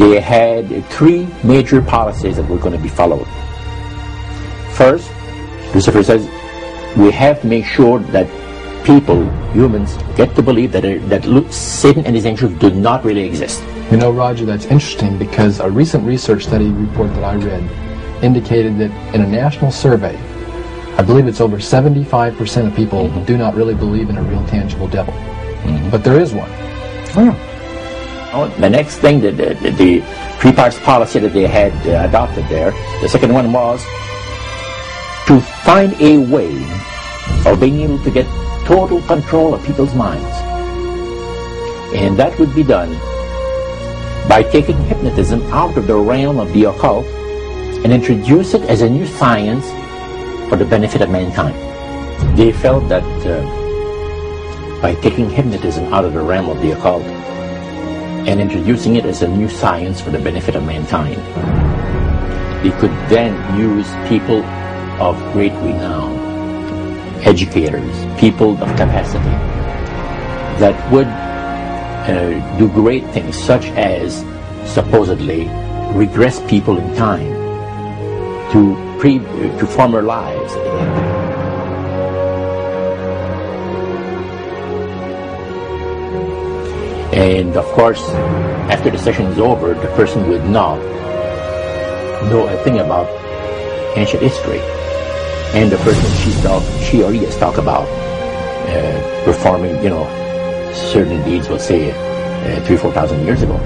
they had three major policies that were going to be followed. First, Lucifer says, we have to make sure that people, humans, get to believe that Satan and his angels do not really exist. You know, Roger, that's interesting because a recent research study report that I read indicated that in a national survey, I believe it's over 75% of people do not really believe in a real tangible devil. But there is one. The next thing, the three-parts policy that they had adopted there, the second one was to find a way of being able to get total control of people's minds. And that would be done by taking hypnotism out of the realm of the occult and introduce it as a new science for the benefit of mankind. They felt that by taking hypnotism out of the realm of the occult and introducing it as a new science for the benefit of mankind, they could then use people of great renown, educators, people of capacity, that would do great things, such as supposedly regress people in time to former lives. And of course, after the session is over, the person would not know a thing about ancient history. And the person she or he has talked about performing, certain deeds, we'll say, 3,000 or 4,000 years ago.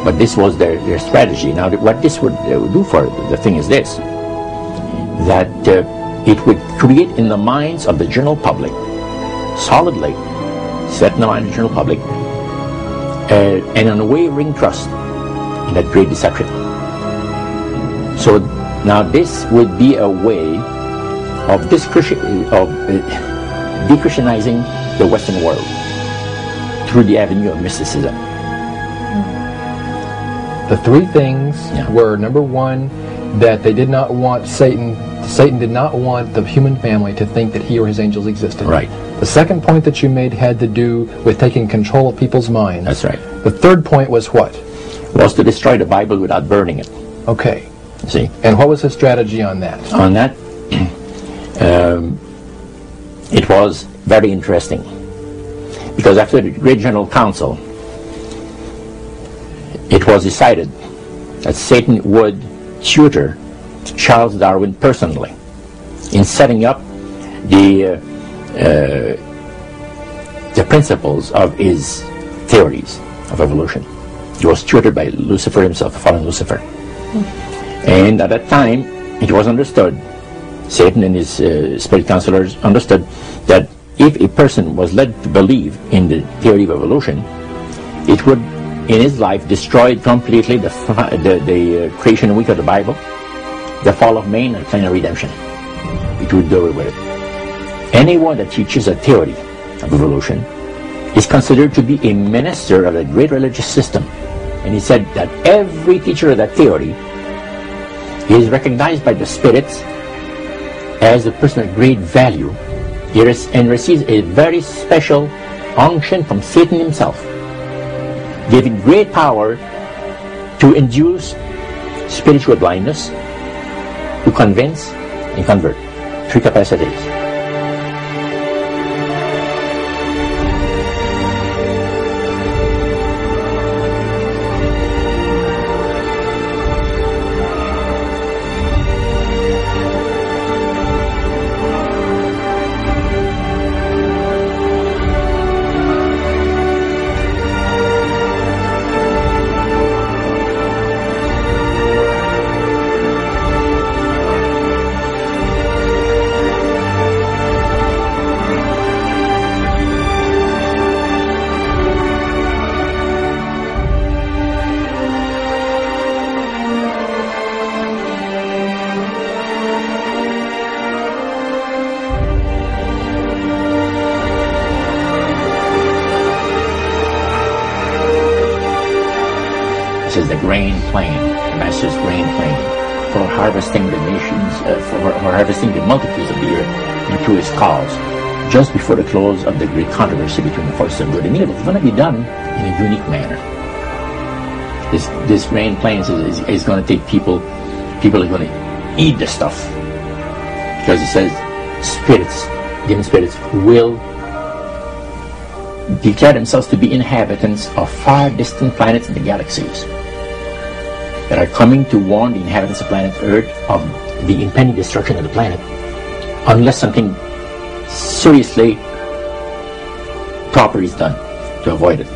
But this was their strategy. Now, what this would do for the thing is this, that it would create in the minds of the general public, solidly set in the mind of the general public, an unwavering trust in that great deception. So now this would be a way of de-Christianizing the Western world through the avenue of mysticism. The three things were, number one, that they did not want Satan did not want the human family to think that he or his angels existed. Right. The second point that you made had to do with taking control of people's minds. That's right. The third point was what? Was to destroy the Bible without burning it. Okay. See? And what was his strategy on that? On that, it was very interesting. Because after the Great General Council, it was decided that Satan would tutor Charles Darwin personally in setting up the principles of his theories of evolution. He was tutored by Lucifer himself, the fallen Lucifer. And at that time, it was understood, Satan and his spirit counselors understood, that if a person was led to believe in the theory of evolution, it would, in his life, destroy completely the creation week of the Bible, the fall of man, and the plan of redemption. It would do away with it. Anyone that teaches a theory of evolution is considered to be a minister of a great religious system. And he said that every teacher of that theory is recognized by the spirits as a person of great value and receives a very special unction from Satan himself, giving great power to induce spiritual blindness, to convince and convert. Three capacities. This is the grain plain, the Master's grain plain, for harvesting the nations, for harvesting the multitudes of the earth. into his cause just before the close of the great controversy between the forces of good and evil. It's going to be done in a unique manner. This rain plains is going to take people are going to eat the stuff, because it says spirits, demon spirits, will declare themselves to be inhabitants of far distant planets in the galaxies that are coming to warn the inhabitants of planet Earth of the impending destruction of the planet unless something seriously proper is done to avoid it.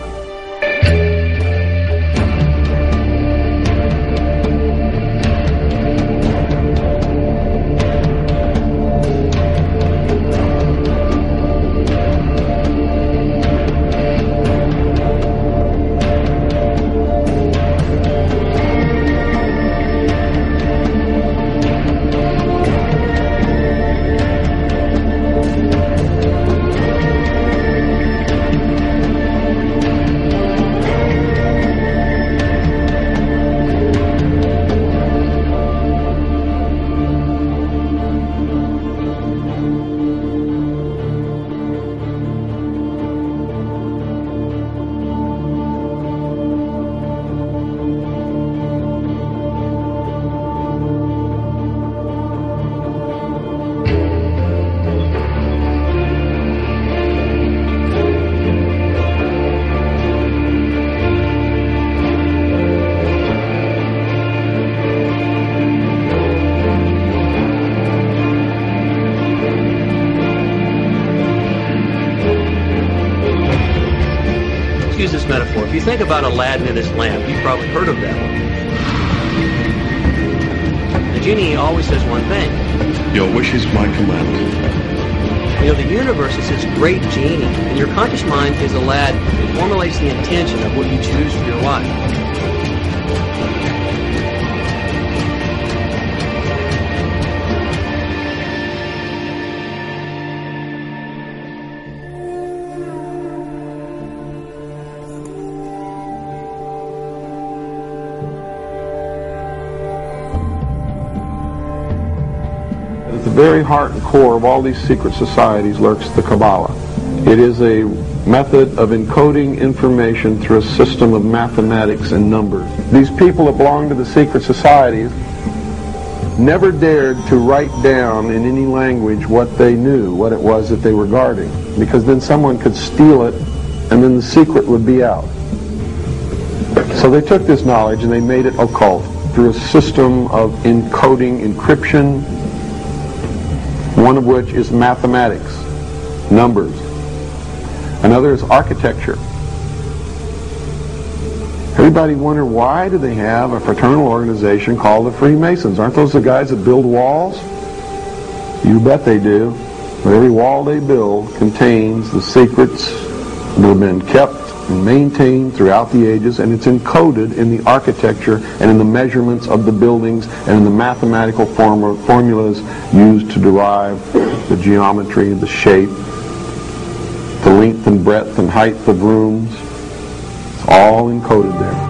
Use this metaphor. If you think about Aladdin and his lamp, you've probably heard of that one. The genie always says one thing. Your wish is my command. You know, the universe is this great genie, and your conscious mind is Aladdin. It formulates the intention of what you choose for your life. At the very heart and core of all these secret societies lurks the Kabbalah. It is a method of encoding information through a system of mathematics and numbers. These people that belong to the secret societies never dared to write down in any language what they knew, what it was that they were guarding, because then someone could steal it and then the secret would be out. So they took this knowledge and they made it occult through a system of encoding, encryption, one of which is mathematics, numbers. Another is architecture. Everybody wonder, why do they have a fraternal organization called the Freemasons? Aren't those the guys that build walls? You bet they do. But every wall they build contains the secrets that have been kept and maintained throughout the ages, and it's encoded in the architecture and in the measurements of the buildings and in the mathematical formulas used to derive the geometry, the shape, the length and breadth and height of rooms. It's all encoded there.